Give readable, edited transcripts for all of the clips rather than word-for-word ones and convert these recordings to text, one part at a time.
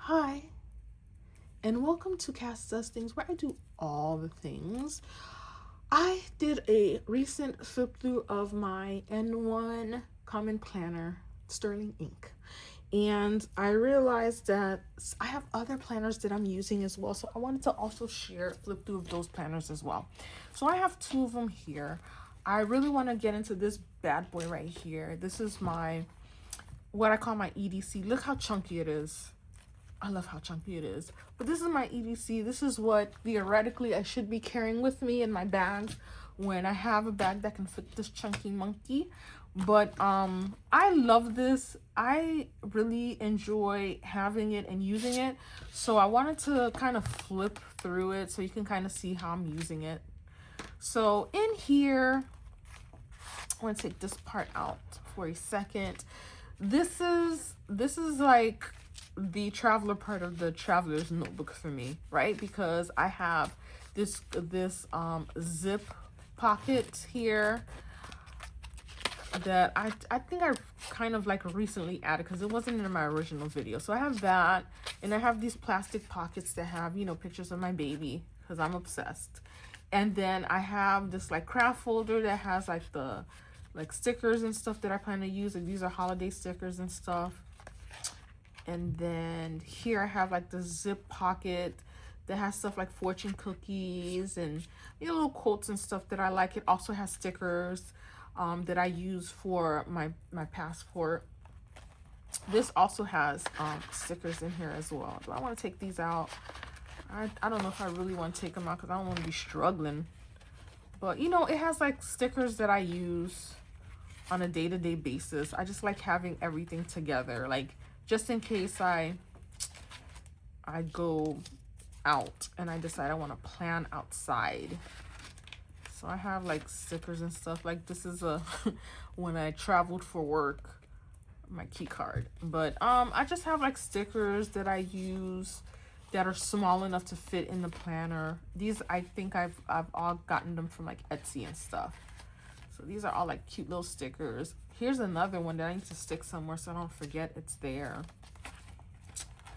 Hi, and welcome to Cast Does Things, where I do all the things. I did a recent flip through of my N1 Common Planner, Sterling Ink, and I realized that I have other planners that I'm using as well, so I wanted to also share flip through of those planners as well. So I have two of them here. I really want to get into this bad boy right here. This is what I call my EDC. Look how chunky it is. I love how chunky it is. But this is my EDC. This is what theoretically I should be carrying with me in my bag when I have a bag that can fit this chunky monkey. But I love this. I really enjoy having it and using it. So I wanted to kind of flip through it so you can kind of see how I'm using it. So in here, I want to take this part out for a second. This is like the traveler part of the traveler's notebook for me, right? Because I have this zip pocket here that I think I kind of like recently added because it wasn't in my original video. So I have that, and I have these plastic pockets that have, you know, pictures of my baby because I'm obsessed. And then I have this like craft folder that has like the stickers and stuff that I plan to use. Like these are holiday stickers and stuff. And then here I have like the zip pocket that has stuff like fortune cookies and, you know, little quotes and stuff that I like. It also has stickers that I use for my passport. This also has stickers in here as well. Do I want to take these out? I don't know if I really want to take them out because I don't want to be struggling. But, you know, it has like stickers that I use on a day-to-day basis. I just like having everything together, like just in case I go out and I decide I want to plan outside. So I have like stickers and stuff. Like this is a when I traveled for work, my key card. But I just have like stickers that I use that are small enough to fit in the planner. These I think I've all gotten them from like Etsy and stuff. So these are all like cute little stickers. Here's another one that I need to stick somewhere so I don't forget it's there.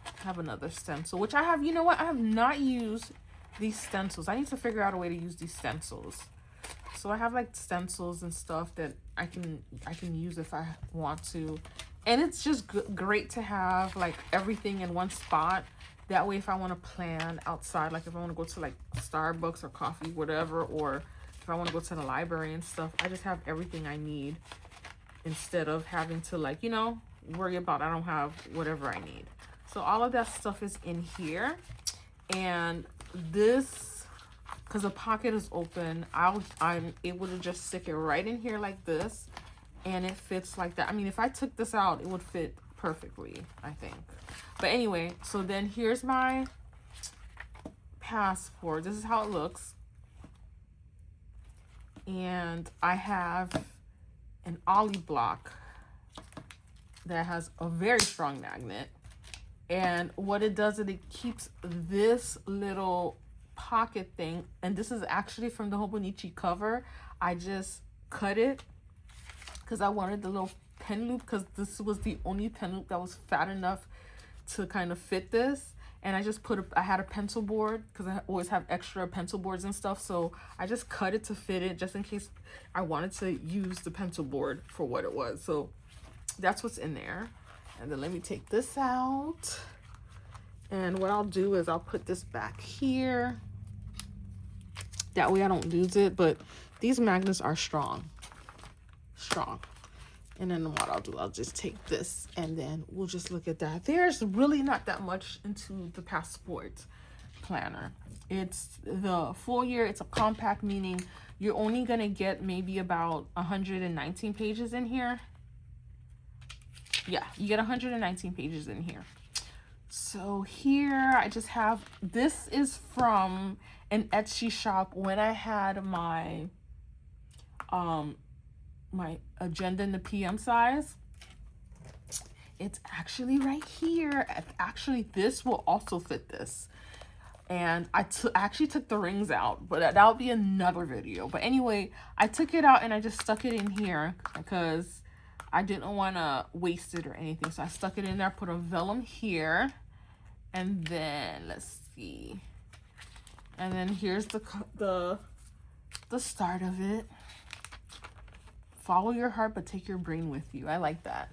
I have another stencil, which I have, you know what? I have not used these stencils. I need to figure out a way to use these stencils. So I have like stencils and stuff that I can use if I want to. And it's just great to have like everything in one spot. That way if I want to plan outside, like if I want to go to like Starbucks or coffee, whatever, or if I want to go to the library and stuff, I just have everything I need instead of having to like, you know, worry about I don't have whatever I need. So all of that stuff is in here. And this, because the pocket is open, I'm able to just stick it right in here like this, and it fits like that. I mean, if I took this out, it would fit perfectly, I think. But anyway, so then here's my passport. This is how it looks. And I have an ollie block that has a very strong magnet. And what it does is it keeps this little pocket thing, and this is actually from the Hobonichi cover. I just cut it because I wanted the little pen loop, because this was the only pen loop that was fat enough to kind of fit this. And I just I had a pencil board because I always have extra pencil boards and stuff. So I just cut it to fit it just in case I wanted to use the pencil board for what it was. So that's what's in there. And then let me take this out. And what I'll do is I'll put this back here. That way I don't lose it. But these magnets are strong. And then what I'll do, I'll just take this and then we'll just look at that. There's really not that much into the passport planner. It's the full year. It's a compact, meaning you're only going to get maybe about 119 pages in here. Yeah, you get 119 pages in here. So here I just have, this is from an Etsy shop when I had my my agenda in the PM size. It's actually right here. Actually, this will also fit this. And I actually took the rings out, but that'll be another video. But anyway, I took it out and I just stuck it in here because I didn't want to waste it or anything. So I stuck it in there, put a vellum here, And then let's see. And then here's the start of it. Follow your heart, but take your brain with you. I like that.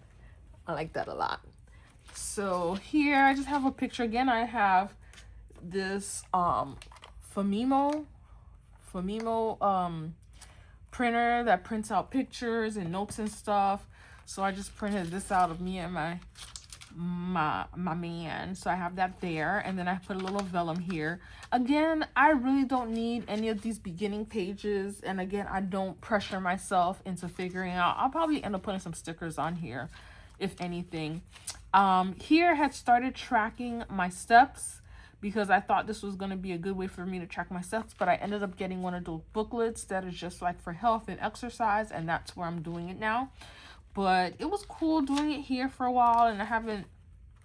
I like that a lot. So here I just have a picture. Again, I have this Famimo printer that prints out pictures and notes and stuff. So I just printed this out of me and my man. So I have that there, and then I put a little vellum here. Again, I really don't need any of these beginning pages, and again, I don't pressure myself into figuring out. I'll probably end up putting some stickers on here, if anything. Here I had started tracking my steps because I thought this was going to be a good way for me to track my steps, but I ended up getting one of those booklets that is just like for health and exercise, and that's where I'm doing it now. But it was cool doing it here for a while, and I haven't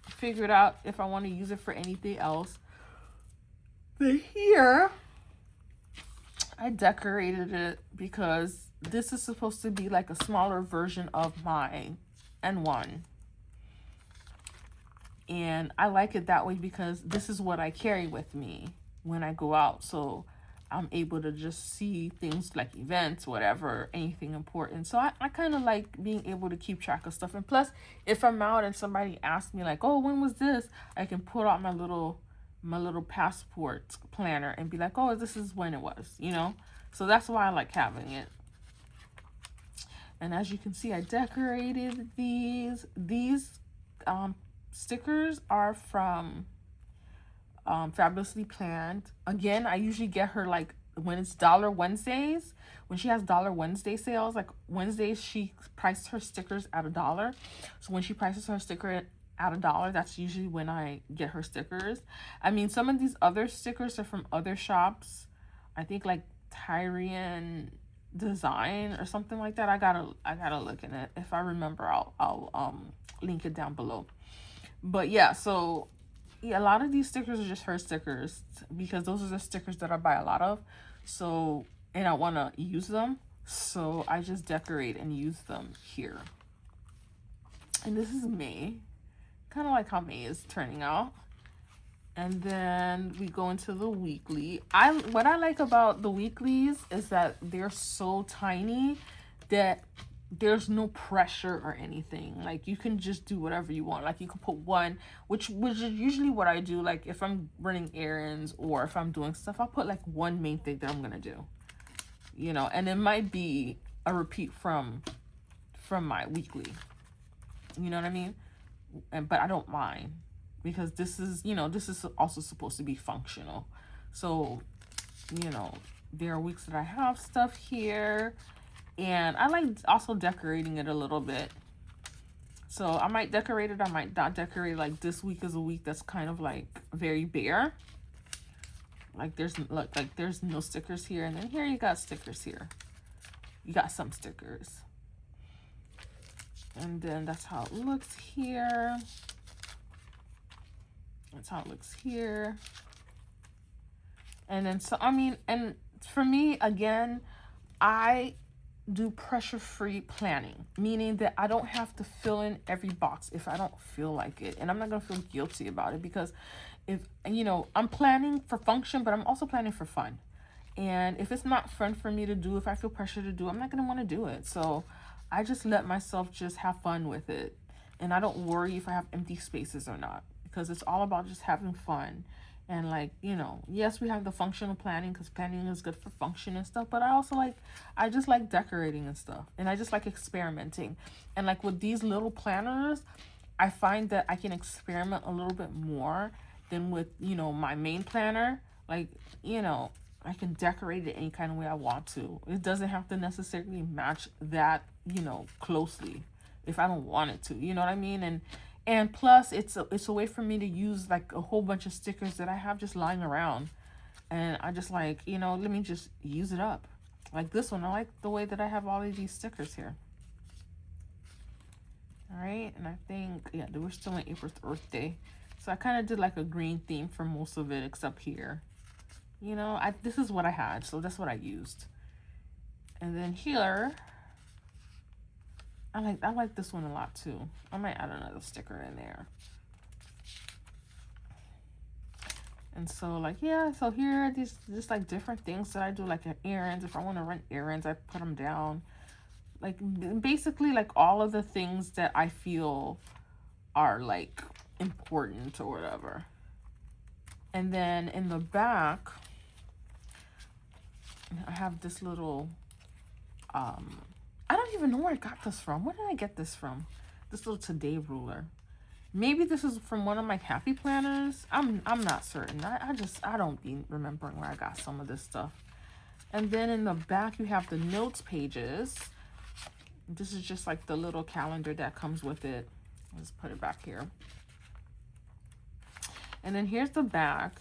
figured out if I want to use it for anything else. But here, I decorated it because this is supposed to be like a smaller version of my N1. And I like it that way because this is what I carry with me when I go out. So I'm able to just see things like events, whatever, anything important. So I kind of like being able to keep track of stuff. And plus, if I'm out and somebody asks me like, oh, when was this? I can pull out my little passport planner and be like, oh, this is when it was, you know? So that's why I like having it. And as you can see, I decorated these. These stickers are from Fabulously Planned. Again, I usually get her like when it's Dollar Wednesdays, when she has Dollar Wednesday sales. Like Wednesdays, she priced her stickers at $1. So when she prices her sticker at $1, that's usually when I get her stickers. I mean, some of these other stickers are from other shops. I think like Tyrian Design or something like that. I gotta look in it. If I remember, I'll link it down below. But yeah, so yeah, a lot of these stickers are just her stickers because those are the stickers that I buy a lot of. So, and I want to use them. So I just decorate and use them here. And this is May. Kind of like how May is turning out. And then we go into the weekly. What I like about the weeklies is that they're so tiny that there's no pressure or anything. Like you can just do whatever you want. Like you can put one, which is usually what I do. Like if I'm running errands or if I'm doing stuff, I'll put like one main thing that I'm gonna do, you know, and it might be a repeat from my weekly, you know what I mean? But I don't mind because this is, you know, this is also supposed to be functional. So, you know, there are weeks that I have stuff here. And I like also decorating it a little bit. So I might decorate it, I might not decorate. Like this week is a week that's kind of like very bare. Like there's no stickers here. And then here you got stickers here. You got some stickers. And then that's how it looks here. That's how it looks here. And then, so, I mean, and for me, again, I do pressure-free planning, meaning that I don't have to fill in every box if I don't feel like it. And I'm not going to feel guilty about it because if, you know, I'm planning for function, but I'm also planning for fun. And if it's not fun for me to do, if I feel pressure to do, I'm not going to want to do it. So I just let myself just have fun with it. And I don't worry if I have empty spaces or not because it's all about just having fun. And like, you know, yes, we have the functional planning because planning is good for function and stuff. But I just like decorating and stuff. And I just like experimenting. And like with these little planners, I find that I can experiment a little bit more than with, you know, my main planner. Like, you know, I can decorate it any kind of way I want to. It doesn't have to necessarily match that, you know, closely if I don't want it to. You know what I mean? And plus, it's a way for me to use like a whole bunch of stickers that I have just lying around. And I just like, you know, let me just use it up. Like this one, I like the way that I have all of these stickers here. All right, and I think, yeah, we're still on April's Earth Day. So I kind of did like a green theme for most of it except here. You know, this is what I had, so that's what I used. And then here, I like this one a lot too. I might add another sticker in there. And so like, yeah, so here are these just like different things that I do, like errands. If I want to run errands, I put them down. Like basically like all of the things that I feel are like important or whatever. And then in the back, I have this little, I don't even know where I got this from. Where did I get this from? This little today ruler. Maybe this is from one of my happy planners. I'm not certain. I don't be remembering where I got some of this stuff. And then in the back you have the notes pages. This is just like the little calendar that comes with it. Let's put it back here. And then here's the back.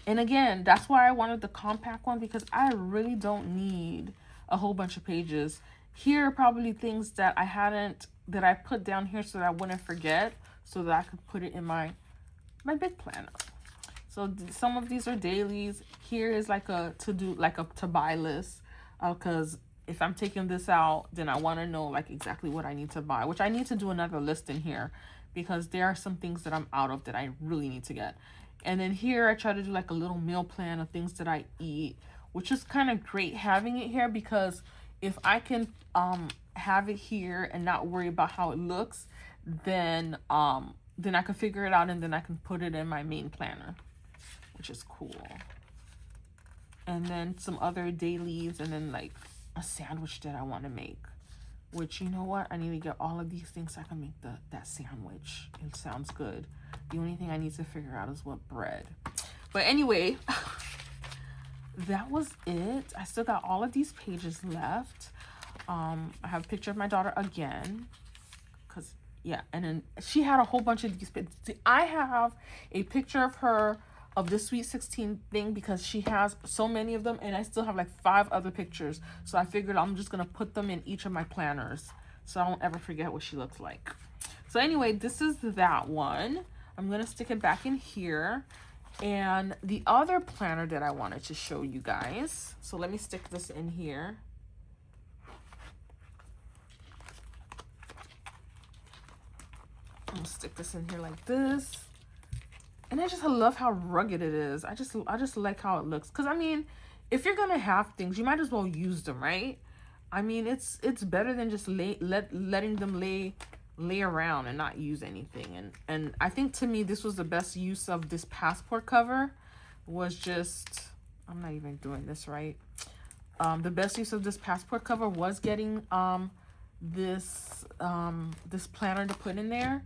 And again, that's why I wanted the compact one, because I really don't need a whole bunch of pages. Here are probably things that I put down here so that I wouldn't forget, so that I could put it in my big planner. So some of these are dailies. Here is like a to-do, like a to-buy list, because if I'm taking this out, then I want to know like exactly what I need to buy, which I need to do another list in here because there are some things that I'm out of that I really need to get. And then here I try to do like a little meal plan of things that I eat, which is kind of great having it here, because if I can have it here and not worry about how it looks, then I can figure it out, and then I can put it in my main planner, which is cool. And then some other dailies, and then like a sandwich that I want to make, which, you know what, I need to get all of these things so I can make that sandwich. It sounds good. The only thing I need to figure out is what bread. But anyway, that was it. I still got all of these pages left. I have a picture of my daughter again, because yeah, and then she had a whole bunch of these pictures. I have a picture of her of this Sweet 16 thing because she has so many of them, and I still have like 5 other pictures. So I figured I'm just gonna put them in each of my planners so I don't ever forget what she looks like. So anyway, this is that one. I'm gonna stick it back in here. And the other planner that I wanted to show you guys, so let me stick this in here. I'm gonna stick this in here like this. And I love how rugged it is. I just like how it looks. Because I mean, if you're gonna have things, you might as well use them, right? I mean, it's better than just letting them lay around and not use anything. And I think, to me, this was the best use of this passport cover. Was just, I'm not even doing this right. The best use of this passport cover was getting this planner to put in there.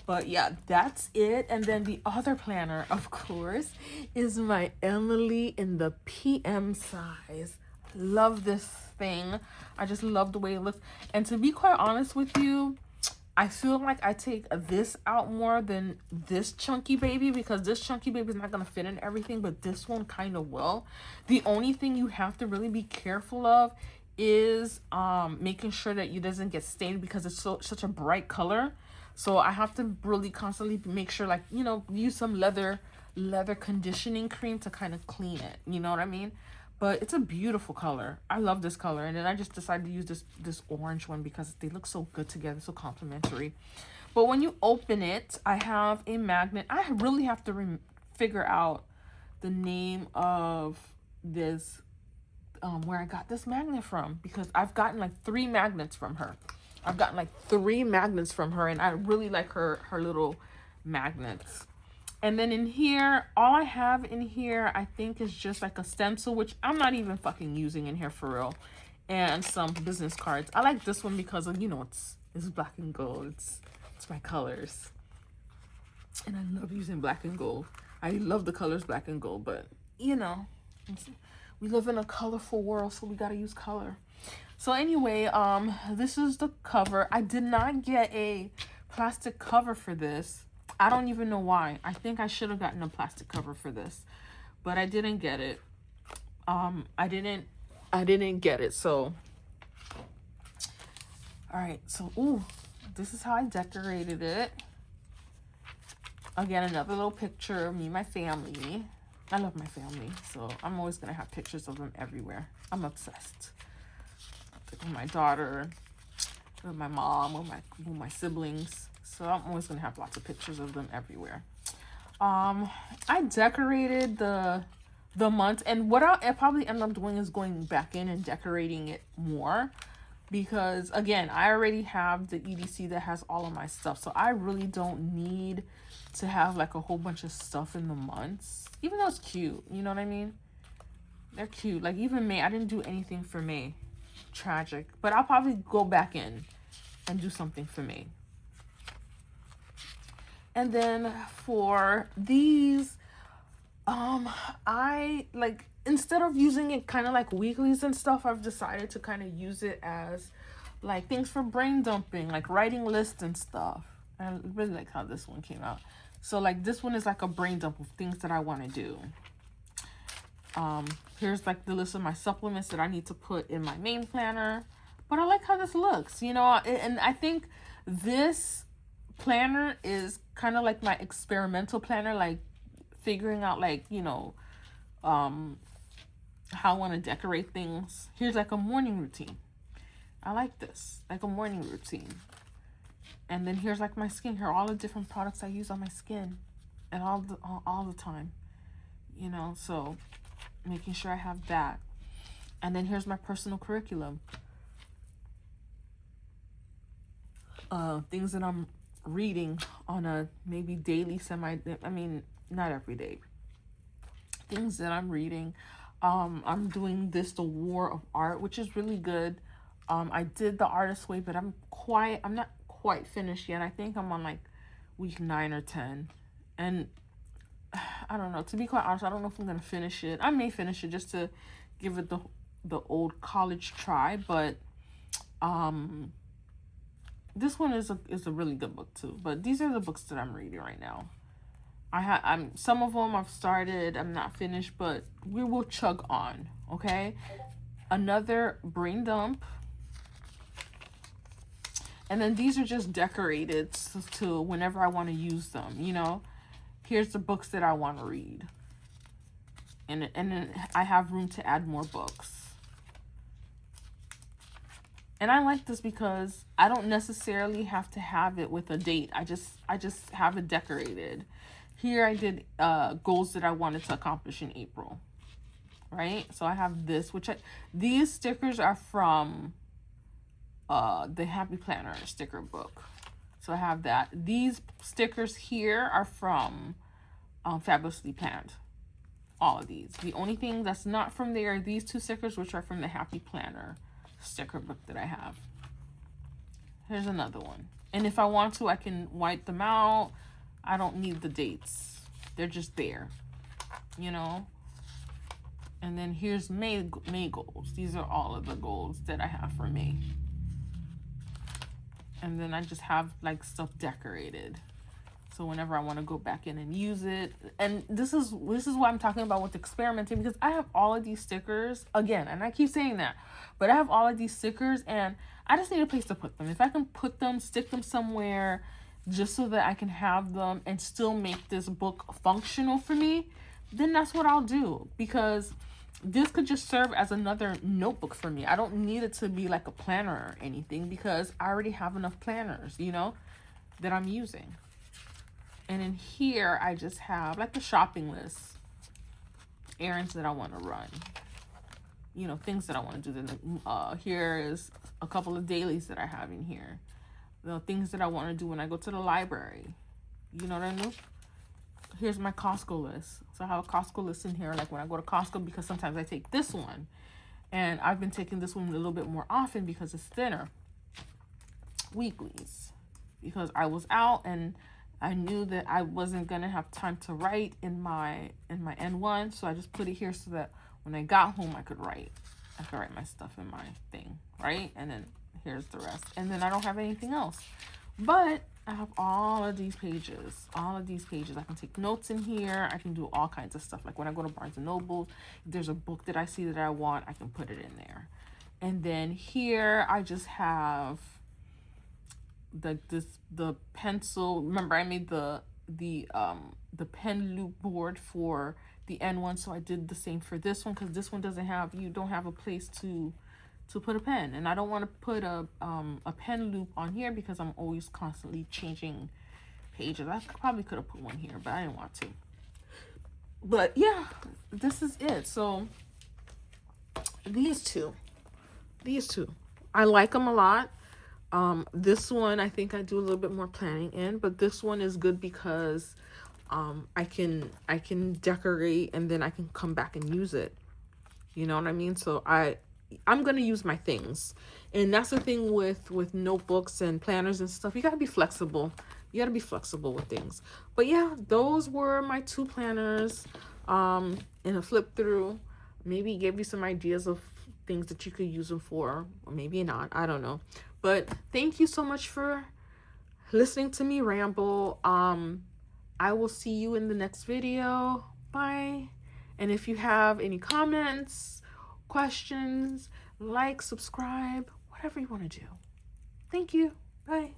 But yeah, that's it. And then the other planner, of course, is my Emily in the PM size. Love this thing. I just love the way it looks. And to be quite honest with you, I feel like I take this out more than this chunky baby, because this chunky baby is not going to fit in everything, but this one kind of will. The only thing you have to really be careful of is making sure that it doesn't get stained, because it's such a bright color. So I have to really constantly make sure, like, you know, use some leather conditioning cream to kind of clean it. You know what I mean? But it's a beautiful color. I love this color. And then I just decided to use this orange one because they look so good together, so complimentary. But when you open it, I have a magnet. I really have to figure out the name of this, where I got this magnet from, because I've gotten like 3 magnets from her. And I really like her little magnets. And then in here, all I have in here, I think, is just like a stencil, which I'm not even fucking using in here for real. And some business cards. I like this one because of, you know, it's black and gold. It's my colors. And I love using black and gold. I love the colors black and gold, but, you know, we live in a colorful world, so we gotta use color. So anyway, this is the cover. I did not get a plastic cover for this. I don't even know why. I think I should have gotten a plastic cover for this, but I didn't get it. I didn't get it. So, all right. So, ooh, this is how I decorated it. Again, another little picture of me and my family. I love my family, so I'm always gonna have pictures of them everywhere. I'm obsessed. With my daughter, with my mom, with my siblings. So I'm always gonna have lots of pictures of them everywhere. I decorated the months, and what I'll probably end up doing is going back in and decorating it more, because again, I already have the EDC that has all of my stuff, so I really don't need to have like a whole bunch of stuff in the months, even though it's cute, you know what I mean? They're cute. Like even May, I didn't do anything for May. Tragic. But I'll probably go back in and do something for May. And then for these, I like, instead of using it kind of like weeklies and stuff, I've decided to kind of use it as like things for brain dumping, like writing lists and stuff. I really like how this one came out. So like this one is like a brain dump of things that I want to do. Here's like the list of my supplements that I need to put in my main planner. But I like how this looks, you know, and I think this planner is kind of like my experimental planner, like figuring out like, you know, how I want to decorate things. Here's like a morning routine. I like this, like a morning routine. And then here's like my skincare, all the different products I use on my skin and all the time, you know, so making sure I have that. And then here's my personal curriculum. Things that I'm reading on a maybe daily not every day. Things that I'm reading. I'm doing the War of Art, which is really good. I did the Artist Way, but I'm not quite finished yet. I think I'm on like week 9 or 10. And I don't know, to be quite honest, I don't know if I'm gonna finish it. I may finish it just to give it the old college try, but this one is a really good book too. But these are the books that I'm reading right now. I'm some of them I've started, I'm not finished, but we will chug on, okay? Another brain dump. And then these are just decorated to whenever I want to use them, you know? Here's the books that I want to read. And then I have room to add more books. And I like this because I don't necessarily have to have it with a date. I just have it decorated. Here I did goals that I wanted to accomplish in April. Right? So I have this, these stickers are from the Happy Planner sticker book. So I have that. These stickers here are from Fabulously Planned. All of these. The only thing that's not from there are these 2 stickers, which are from the Happy Planner sticker book that I have. Here's another one. And if I want to, I can wipe them out. I don't need the dates. They're just there. You know? And then here's May goals. These are all of the goals that I have for May. And then I just have like stuff decorated. So whenever I want to go back in and use it. And this is what I'm talking about with experimenting, because I have all of these stickers again, and I keep saying that, but I have all of these stickers and I just need a place to put them. If I can put them, stick them somewhere just so that I can have them and still make this book functional for me, then that's what I'll do, because this could just serve as another notebook for me. I don't need it to be like a planner or anything, because I already have enough planners, you know, that I'm using. And in here, I just have like the shopping list, errands that I want to run, you know, things that I want to do. Here is a couple of dailies that I have in here. The things that I want to do when I go to the library. You know what I mean? Here's my Costco list. So I have a Costco list in here, like when I go to Costco, because sometimes I take this one. And I've been taking this one a little bit more often because it's thinner. Weeklies. Because I was out and I knew that I wasn't going to have time to write in my N1. So I just put it here so that when I got home, I could write my stuff in my thing, right? And then here's the rest. And then I don't have anything else. But I have all of these pages. I can take notes in here. I can do all kinds of stuff. Like when I go to Barnes & Noble, if there's a book that I see that I want, I can put it in there. And then here I just have the pencil. Remember, I made the pen loop board for the N1, so I did the same for this one, because this one you don't have a place to put a pen, and I don't want to put a pen loop on here because I'm always constantly changing pages. I probably could have put one here, but I didn't want to. But yeah, this is it. So these two, I like them a lot. This one I think I do a little bit more planning in, but this one is good because I can decorate and then I can come back and use it. You know what I mean? So I'm gonna use my things, and that's the thing with notebooks and planners and stuff. You gotta be flexible. You gotta be flexible with things. But yeah, those were my two planners. In a flip through, maybe gave you some ideas of things that you could use them for, or maybe not. I don't know. But thank you so much for listening to me ramble. I will see you in the next video. Bye. And if you have any comments, questions, like, subscribe, whatever you want to do. Thank you. Bye.